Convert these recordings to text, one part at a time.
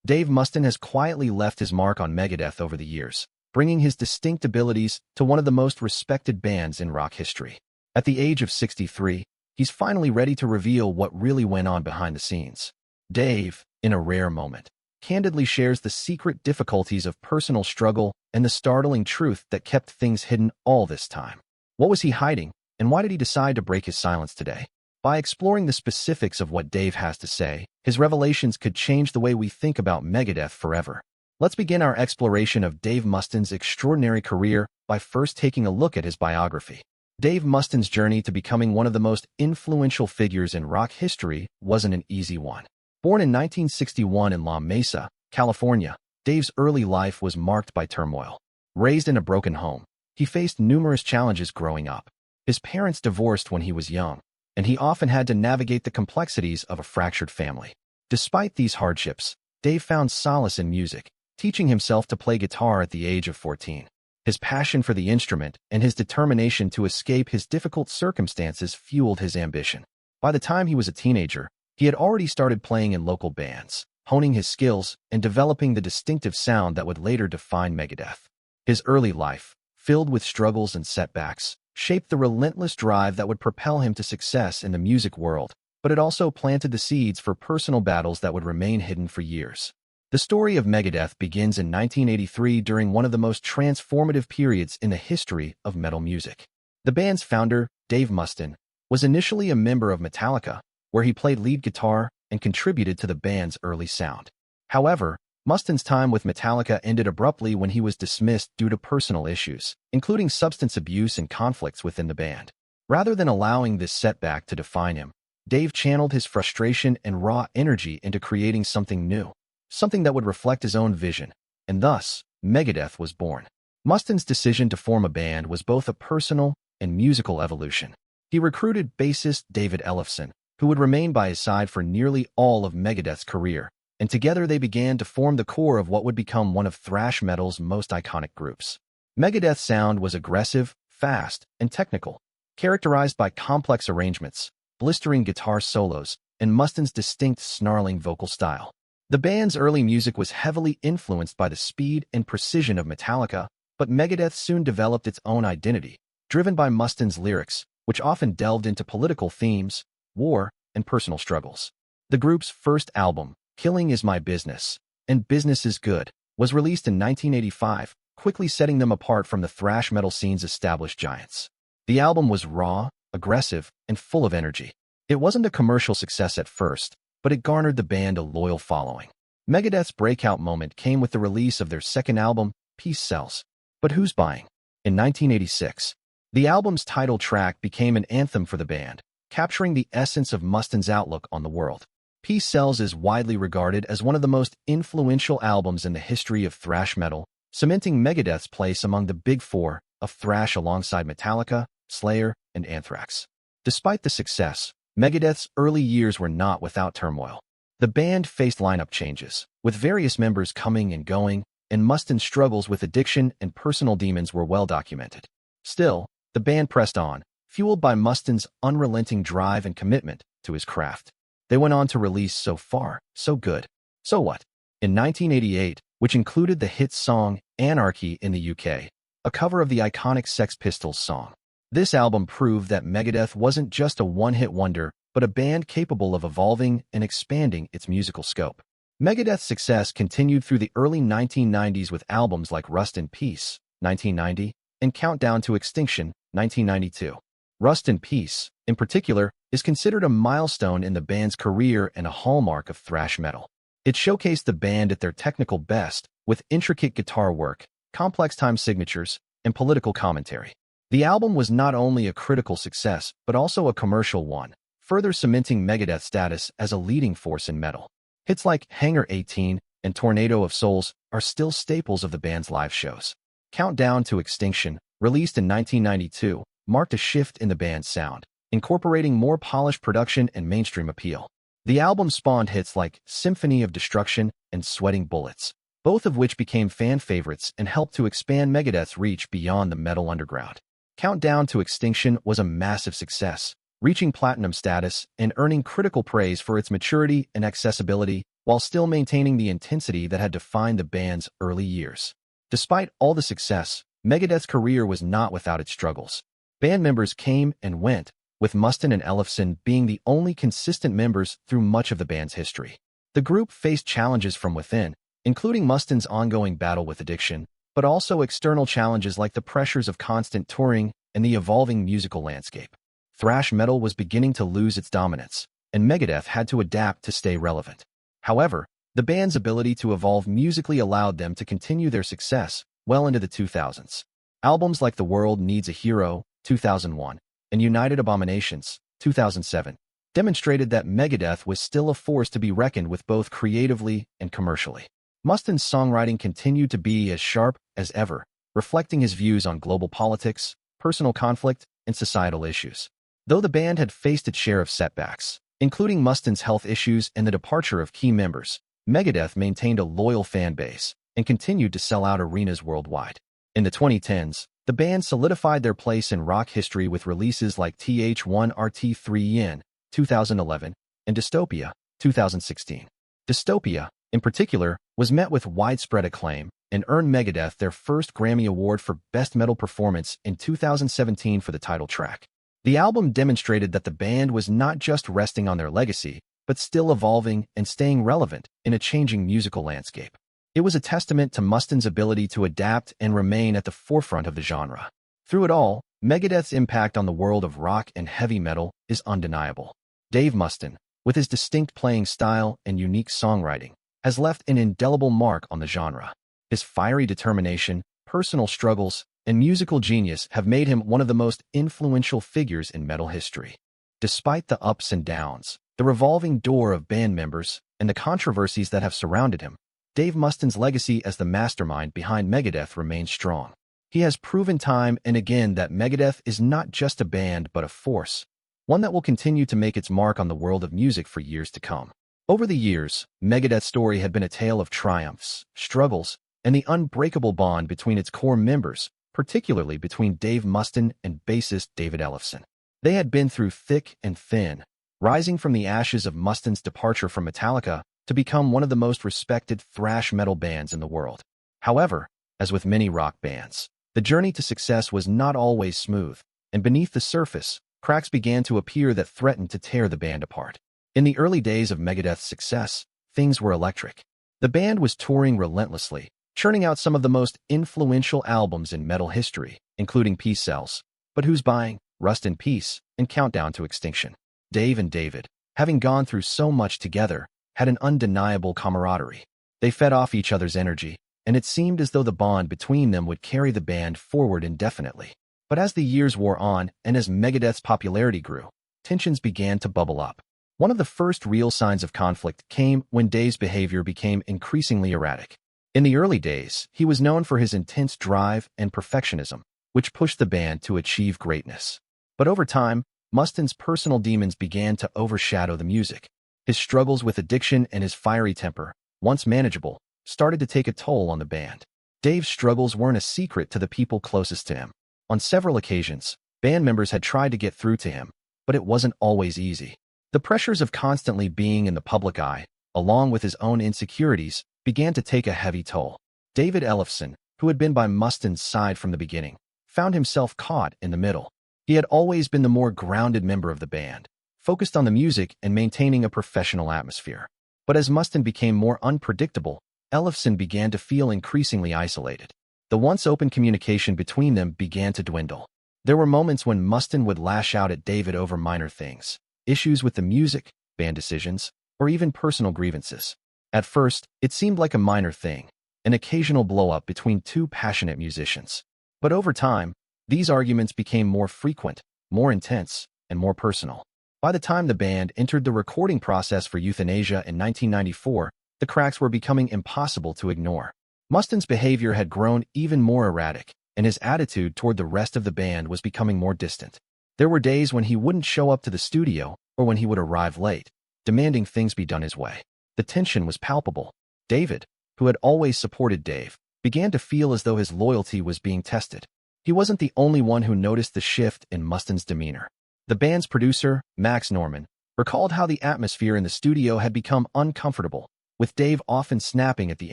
Dave Mustaine has quietly left his mark on Megadeth over the years, bringing his distinct abilities to one of the most respected bands in rock history. At the age of 63, he's finally ready to reveal what really went on behind the scenes. Dave, in a rare moment, candidly shares the secret difficulties of personal struggle and the startling truth that kept things hidden all this time. What was he hiding, and why did he decide to break his silence today? By exploring the specifics of what Dave has to say, his revelations could change the way we think about Megadeth forever. Let's begin our exploration of Dave Mustaine's extraordinary career by first taking a look at his biography. Dave Mustaine's journey to becoming one of the most influential figures in rock history wasn't an easy one. Born in 1961 in La Mesa, California, Dave's early life was marked by turmoil. Raised in a broken home, he faced numerous challenges growing up. His parents divorced when he was young, and he often had to navigate the complexities of a fractured family. Despite these hardships, Dave found solace in music, teaching himself to play guitar at the age of 14. His passion for the instrument and his determination to escape his difficult circumstances fueled his ambition. By the time he was a teenager, he had already started playing in local bands, honing his skills and developing the distinctive sound that would later define Megadeth. His early life, filled with struggles and setbacks, shaped the relentless drive that would propel him to success in the music world, but it also planted the seeds for personal battles that would remain hidden for years. The story of Megadeth begins in 1983 during one of the most transformative periods in the history of metal music. The band's founder, Dave Mustaine, was initially a member of Metallica, where he played lead guitar and contributed to the band's early sound. However, Mustaine's time with Metallica ended abruptly when he was dismissed due to personal issues, including substance abuse and conflicts within the band. Rather than allowing this setback to define him, Dave channeled his frustration and raw energy into creating something new, something that would reflect his own vision, and thus, Megadeth was born. Mustaine's decision to form a band was both a personal and musical evolution. He recruited bassist David Ellefson, who would remain by his side for nearly all of Megadeth's career, and together they began to form the core of what would become one of thrash metal's most iconic groups. Megadeth's sound was aggressive, fast, and technical, characterized by complex arrangements, blistering guitar solos, and Mustaine's distinct snarling vocal style. The band's early music was heavily influenced by the speed and precision of Metallica, but Megadeth soon developed its own identity, driven by Mustaine's lyrics, which often delved into political themes, war, and personal struggles. The group's first album, Killing Is My Business, and Business Is Good, was released in 1985, quickly setting them apart from the thrash metal scene's established giants. The album was raw, aggressive, and full of energy. It wasn't a commercial success at first, but it garnered the band a loyal following. Megadeth's breakout moment came with the release of their second album, Peace Sells. But who's buying? In 1986, the album's title track became an anthem for the band, capturing the essence of Mustaine's outlook on the world. Peace Sells is widely regarded as one of the most influential albums in the history of thrash metal, cementing Megadeth's place among the big four of thrash alongside Metallica, Slayer, and Anthrax. Despite the success, Megadeth's early years were not without turmoil. The band faced lineup changes, with various members coming and going, and Mustaine's struggles with addiction and personal demons were well documented. Still, the band pressed on, fueled by Mustaine's unrelenting drive and commitment to his craft. They went on to release So Far, So Good, So What? In 1988, which included the hit song Anarchy in the UK, a cover of the iconic Sex Pistols song. This album proved that Megadeth wasn't just a one-hit wonder, but a band capable of evolving and expanding its musical scope. Megadeth's success continued through the early 1990s with albums like Rust in Peace, 1990, and Countdown to Extinction, 1992. Rust in Peace, in particular, is considered a milestone in the band's career and a hallmark of thrash metal. It showcased the band at their technical best, with intricate guitar work, complex time signatures, and political commentary. The album was not only a critical success, but also a commercial one, further cementing Megadeth's status as a leading force in metal. Hits like Hangar 18 and Tornado of Souls are still staples of the band's live shows. Countdown to Extinction, released in 1992, marked a shift in the band's sound, incorporating more polished production and mainstream appeal. The album spawned hits like Symphony of Destruction and Sweating Bullets, both of which became fan favorites and helped to expand Megadeth's reach beyond the metal underground. Countdown to Extinction was a massive success, reaching platinum status and earning critical praise for its maturity and accessibility, while still maintaining the intensity that had defined the band's early years. Despite all the success, Megadeth's career was not without its struggles. Band members came and went, with Mustaine and Ellefson being the only consistent members through much of the band's history. The group faced challenges from within, including Mustaine's ongoing battle with addiction, but also external challenges like the pressures of constant touring and the evolving musical landscape. Thrash metal was beginning to lose its dominance, and Megadeth had to adapt to stay relevant. However, the band's ability to evolve musically allowed them to continue their success well into the 2000s. Albums like The World Needs a Hero, 2001, and United Abominations, 2007, demonstrated that Megadeth was still a force to be reckoned with both creatively and commercially. Mustaine's songwriting continued to be as sharp as ever, reflecting his views on global politics, personal conflict, and societal issues. Though the band had faced its share of setbacks, including Mustaine's health issues and the departure of key members, Megadeth maintained a loyal fan base and continued to sell out arenas worldwide. In the 2010s, the band solidified their place in rock history with releases like TH1RT3N, 2011, and Dystopia, 2016. Dystopia, in particular, was met with widespread acclaim and earned Megadeth their first Grammy Award for Best Metal Performance in 2017 for the title track. The album demonstrated that the band was not just resting on their legacy, but still evolving and staying relevant in a changing musical landscape. It was a testament to Mustaine's ability to adapt and remain at the forefront of the genre. Through it all, Megadeth's impact on the world of rock and heavy metal is undeniable. Dave Mustaine, with his distinct playing style and unique songwriting, has left an indelible mark on the genre. His fiery determination, personal struggles, and musical genius have made him one of the most influential figures in metal history. Despite the ups and downs, the revolving door of band members, and the controversies that have surrounded him, Dave Mustaine's legacy as the mastermind behind Megadeth remains strong. He has proven time and again that Megadeth is not just a band but a force, one that will continue to make its mark on the world of music for years to come. Over the years, Megadeth's story had been a tale of triumphs, struggles, and the unbreakable bond between its core members, particularly between Dave Mustaine and bassist David Ellefson. They had been through thick and thin, rising from the ashes of Mustaine's departure from Metallica to become one of the most respected thrash metal bands in the world. However, as with many rock bands, the journey to success was not always smooth, and beneath the surface, cracks began to appear that threatened to tear the band apart. In the early days of Megadeth's success, things were electric. The band was touring relentlessly, churning out some of the most influential albums in metal history, including Peace Sells, But Who's Buying, Rust in Peace, and Countdown to Extinction. Dave and David, having gone through so much together, had an undeniable camaraderie. They fed off each other's energy, and it seemed as though the bond between them would carry the band forward indefinitely. But as the years wore on and as Megadeth's popularity grew, tensions began to bubble up. One of the first real signs of conflict came when Dave's behavior became increasingly erratic. In the early days, he was known for his intense drive and perfectionism, which pushed the band to achieve greatness. But over time, Mustaine's personal demons began to overshadow the music. His struggles with addiction and his fiery temper, once manageable, started to take a toll on the band. Dave's struggles weren't a secret to the people closest to him. On several occasions, band members had tried to get through to him, but it wasn't always easy. The pressures of constantly being in the public eye, along with his own insecurities, began to take a heavy toll. David Ellefson, who had been by Mustaine's side from the beginning, found himself caught in the middle. He had always been the more grounded member of the band, focused on the music and maintaining a professional atmosphere. But as Mustaine became more unpredictable, Ellefson began to feel increasingly isolated. The once open communication between them began to dwindle. There were moments when Mustaine would lash out at David over minor things, issues with the music, band decisions, or even personal grievances. At first, it seemed like a minor thing, an occasional blow-up between two passionate musicians. But over time, these arguments became more frequent, more intense, and more personal. By the time the band entered the recording process for Euthanasia in 1994, the cracks were becoming impossible to ignore. Mustaine's behavior had grown even more erratic, and his attitude toward the rest of the band was becoming more distant. There were days when he wouldn't show up to the studio, or when he would arrive late, demanding things be done his way. The tension was palpable. David, who had always supported Dave, began to feel as though his loyalty was being tested. He wasn't the only one who noticed the shift in Mustaine's demeanor. The band's producer, Max Norman, recalled how the atmosphere in the studio had become uncomfortable, with Dave often snapping at the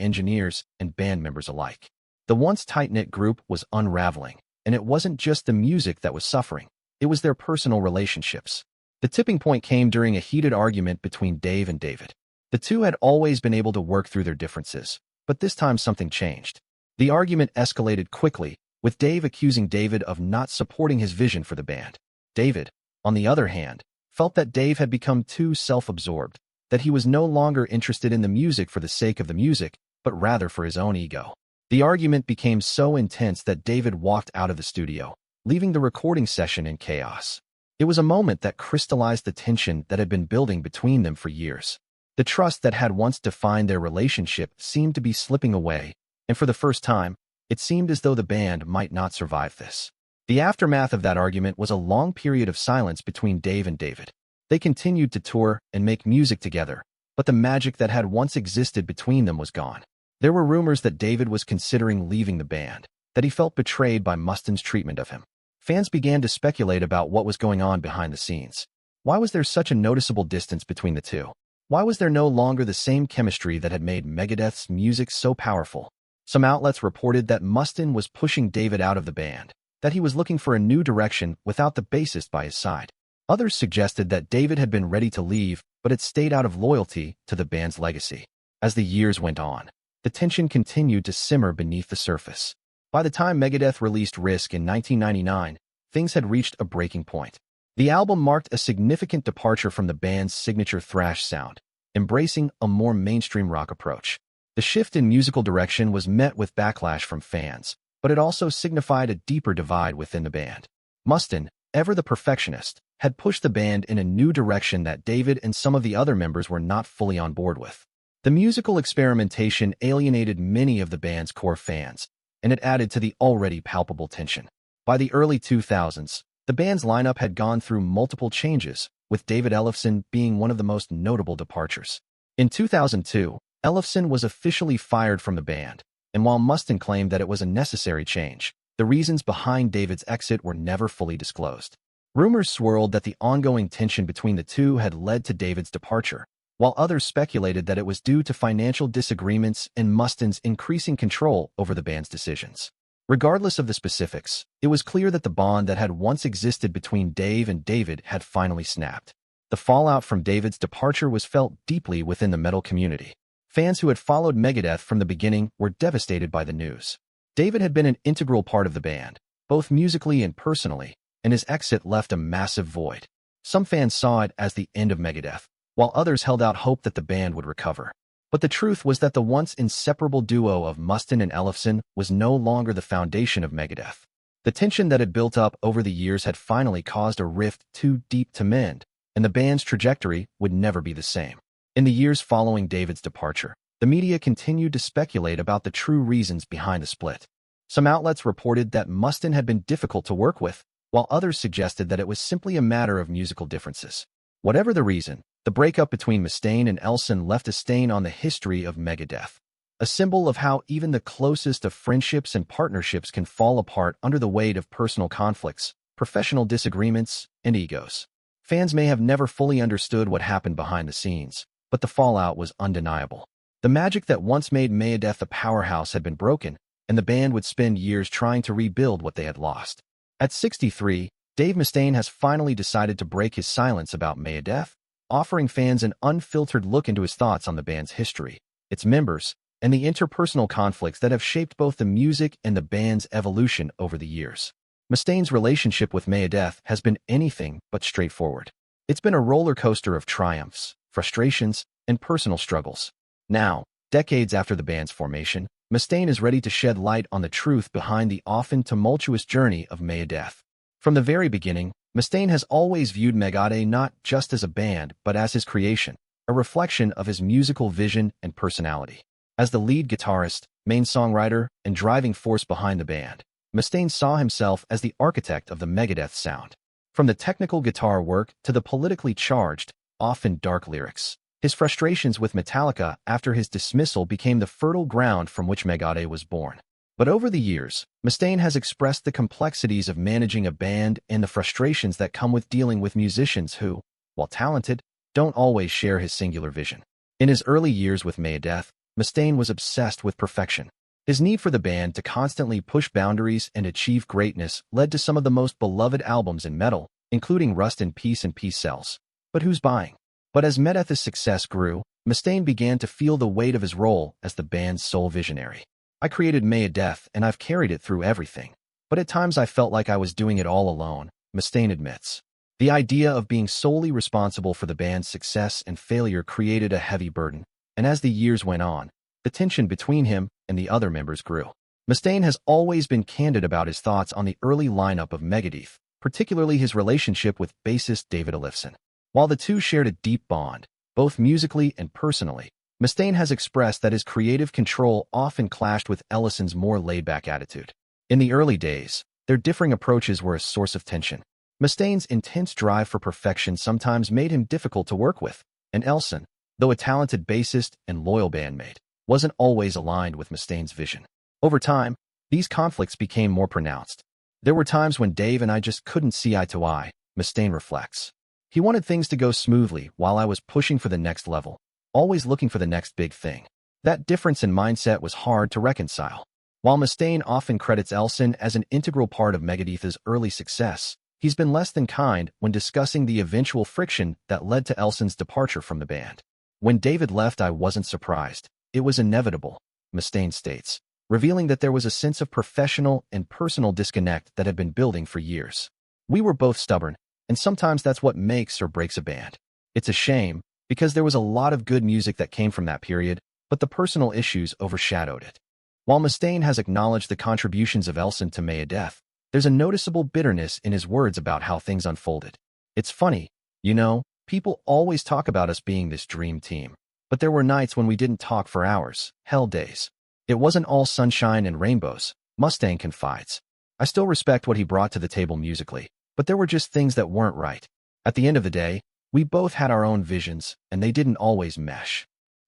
engineers and band members alike. The once tight-knit group was unraveling, and it wasn't just the music that was suffering, it was their personal relationships. The tipping point came during a heated argument between Dave and David. The two had always been able to work through their differences, but this time something changed. The argument escalated quickly, with Dave accusing David of not supporting his vision for the band. David, on the other hand, felt that Dave had become too self-absorbed, that he was no longer interested in the music for the sake of the music, but rather for his own ego. The argument became so intense that David walked out of the studio, leaving the recording session in chaos. It was a moment that crystallized the tension that had been building between them for years. The trust that had once defined their relationship seemed to be slipping away, and for the first time, it seemed as though the band might not survive this. The aftermath of that argument was a long period of silence between Dave and David. They continued to tour and make music together, but the magic that had once existed between them was gone. There were rumors that David was considering leaving the band, that he felt betrayed by Mustaine's treatment of him. Fans began to speculate about what was going on behind the scenes. Why was there such a noticeable distance between the two? Why was there no longer the same chemistry that had made Megadeth's music so powerful? Some outlets reported that Mustaine was pushing David out of the band, that he was looking for a new direction without the bassist by his side. Others suggested that David had been ready to leave, but had stayed out of loyalty to the band's legacy. As the years went on, the tension continued to simmer beneath the surface. By the time Megadeth released Risk in 1999, things had reached a breaking point. The album marked a significant departure from the band's signature thrash sound, embracing a more mainstream rock approach. The shift in musical direction was met with backlash from fans, but it also signified a deeper divide within the band. Mustaine, ever the perfectionist, had pushed the band in a new direction that David and some of the other members were not fully on board with. The musical experimentation alienated many of the band's core fans, and it added to the already palpable tension. By the early 2000s, the band's lineup had gone through multiple changes, with David Ellefson being one of the most notable departures. In 2002, Ellefson was officially fired from the band, and while Mustaine claimed that it was a necessary change, the reasons behind David's exit were never fully disclosed. Rumors swirled that the ongoing tension between the two had led to David's departure, while others speculated that it was due to financial disagreements and Mustaine's increasing control over the band's decisions. Regardless of the specifics, it was clear that the bond that had once existed between Dave and David had finally snapped. The fallout from David's departure was felt deeply within the metal community. Fans who had followed Megadeth from the beginning were devastated by the news. David had been an integral part of the band, both musically and personally, and his exit left a massive void. Some fans saw it as the end of Megadeth, while others held out hope that the band would recover. But the truth was that the once inseparable duo of Mustaine and Ellefson was no longer the foundation of Megadeth. The tension that had built up over the years had finally caused a rift too deep to mend, and the band's trajectory would never be the same. In the years following David's departure, the media continued to speculate about the true reasons behind the split. Some outlets reported that Mustaine had been difficult to work with, while others suggested that it was simply a matter of musical differences. Whatever the reason, the breakup between Mustaine and Ellefson left a stain on the history of Megadeth, a symbol of how even the closest of friendships and partnerships can fall apart under the weight of personal conflicts, professional disagreements, and egos. Fans may have never fully understood what happened behind the scenes, but the fallout was undeniable. The magic that once made Megadeth a powerhouse had been broken, and the band would spend years trying to rebuild what they had lost. At 63, Dave Mustaine has finally decided to break his silence about Megadeth, offering fans an unfiltered look into his thoughts on the band's history, its members, and the interpersonal conflicts that have shaped both the music and the band's evolution over the years. Mustaine's relationship with Megadeth has been anything but straightforward. It's been a roller coaster of triumphs, frustrations, and personal struggles. Now, decades after the band's formation, Mustaine is ready to shed light on the truth behind the often tumultuous journey of Megadeth. From the very beginning, Mustaine has always viewed Megadeth not just as a band, but as his creation, a reflection of his musical vision and personality. As the lead guitarist, main songwriter, and driving force behind the band, Mustaine saw himself as the architect of the Megadeth sound. From the technical guitar work to the politically charged, often dark lyrics, his frustrations with Metallica after his dismissal became the fertile ground from which Megadeth was born. But over the years, Mustaine has expressed the complexities of managing a band and the frustrations that come with dealing with musicians who, while talented, don't always share his singular vision. In his early years with Megadeth, Mustaine was obsessed with perfection. His need for the band to constantly push boundaries and achieve greatness led to some of the most beloved albums in metal, including Rust in Peace and Peace Sells. But who's buying? But as Megadeth's success grew, Mustaine began to feel the weight of his role as the band's sole visionary. I created Megadeth and I've carried it through everything. But at times I felt like I was doing it all alone, Mustaine admits. The idea of being solely responsible for the band's success and failure created a heavy burden, and as the years went on, the tension between him and the other members grew. Mustaine has always been candid about his thoughts on the early lineup of Megadeth, particularly his relationship with bassist David Ellefson. While the two shared a deep bond, both musically and personally, Mustaine has expressed that his creative control often clashed with Ellefson's more laid-back attitude. In the early days, their differing approaches were a source of tension. Mustaine's intense drive for perfection sometimes made him difficult to work with, and Ellefson, though a talented bassist and loyal bandmate, wasn't always aligned with Mustaine's vision. Over time, these conflicts became more pronounced. There were times when Dave and I just couldn't see eye to eye, Mustaine reflects. He wanted things to go smoothly while I was pushing for the next level, always looking for the next big thing. That difference in mindset was hard to reconcile. While Mustaine often credits Ellefson as an integral part of Megadeth's early success, he's been less than kind when discussing the eventual friction that led to Ellefson's departure from the band. When David left, I wasn't surprised. It was inevitable, Mustaine states, revealing that there was a sense of professional and personal disconnect that had been building for years. We were both stubborn, and sometimes that's what makes or breaks a band. It's a shame, because there was a lot of good music that came from that period, but the personal issues overshadowed it. While Mustaine has acknowledged the contributions of Ellefson to Megadeth, there's a noticeable bitterness in his words about how things unfolded. It's funny, you know, people always talk about us being this dream team. But there were nights when we didn't talk for hours, hell days. It wasn't all sunshine and rainbows, Mustaine confides. I still respect what he brought to the table musically, but there were just things that weren't right. At the end of the day, we both had our own visions, and they didn't always mesh.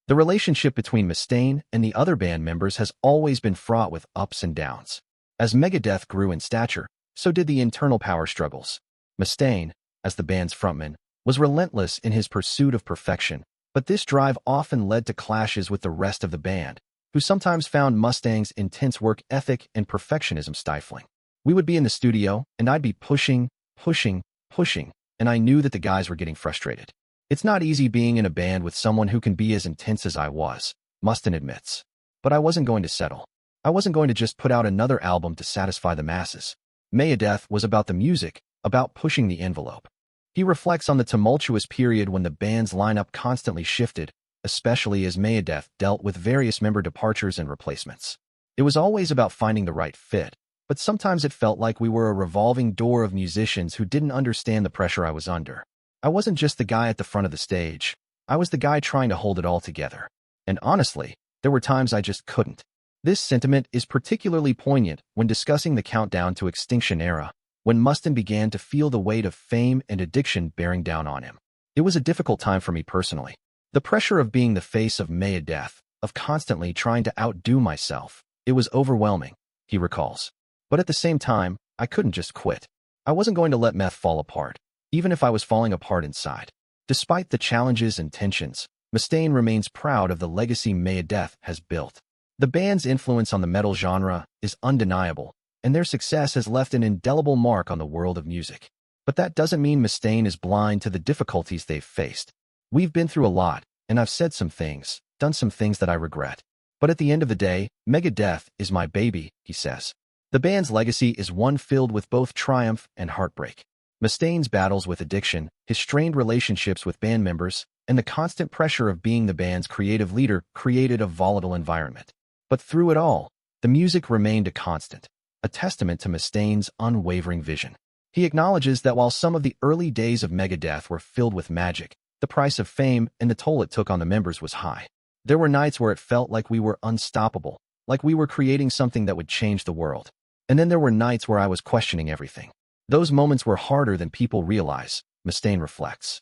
The relationship between Mustaine and the other band members has always been fraught with ups and downs. As Megadeth grew in stature, so did the internal power struggles. Mustaine, as the band's frontman, was relentless in his pursuit of perfection, but this drive often led to clashes with the rest of the band, who sometimes found Mustaine's intense work ethic and perfectionism stifling. We would be in the studio, and I'd be pushing, and I knew that the guys were getting frustrated. It's not easy being in a band with someone who can be as intense as I was, Mustaine admits. But I wasn't going to settle. I wasn't going to just put out another album to satisfy the masses. Megadeth was about the music, about pushing the envelope. He reflects on the tumultuous period when the band's lineup constantly shifted, especially as Megadeth dealt with various member departures and replacements. It was always about finding the right fit, but sometimes it felt like we were a revolving door of musicians who didn't understand the pressure I was under. I wasn't just the guy at the front of the stage. I was the guy trying to hold it all together. And honestly, there were times I just couldn't. This sentiment is particularly poignant when discussing the countdown to extinction era, when Mustaine began to feel the weight of fame and addiction bearing down on him. It was a difficult time for me personally. The pressure of being the face of Megadeth, of constantly trying to outdo myself, it was overwhelming, he recalls. But at the same time, I couldn't just quit. I wasn't going to let meth fall apart, even if I was falling apart inside. Despite the challenges and tensions, Mustaine remains proud of the legacy Megadeth has built. The band's influence on the metal genre is undeniable, and their success has left an indelible mark on the world of music. But that doesn't mean Mustaine is blind to the difficulties they've faced. We've been through a lot, and I've said some things, done some things that I regret. But at the end of the day, Megadeth is my baby, he says. The band's legacy is one filled with both triumph and heartbreak. Mustaine's battles with addiction, his strained relationships with band members, and the constant pressure of being the band's creative leader created a volatile environment. But through it all, the music remained a constant, a testament to Mustaine's unwavering vision. He acknowledges that while some of the early days of Megadeth were filled with magic, the price of fame and the toll it took on the members was high. There were nights where it felt like we were unstoppable, like we were creating something that would change the world. And then there were nights where I was questioning everything. Those moments were harder than people realize, Mustaine reflects.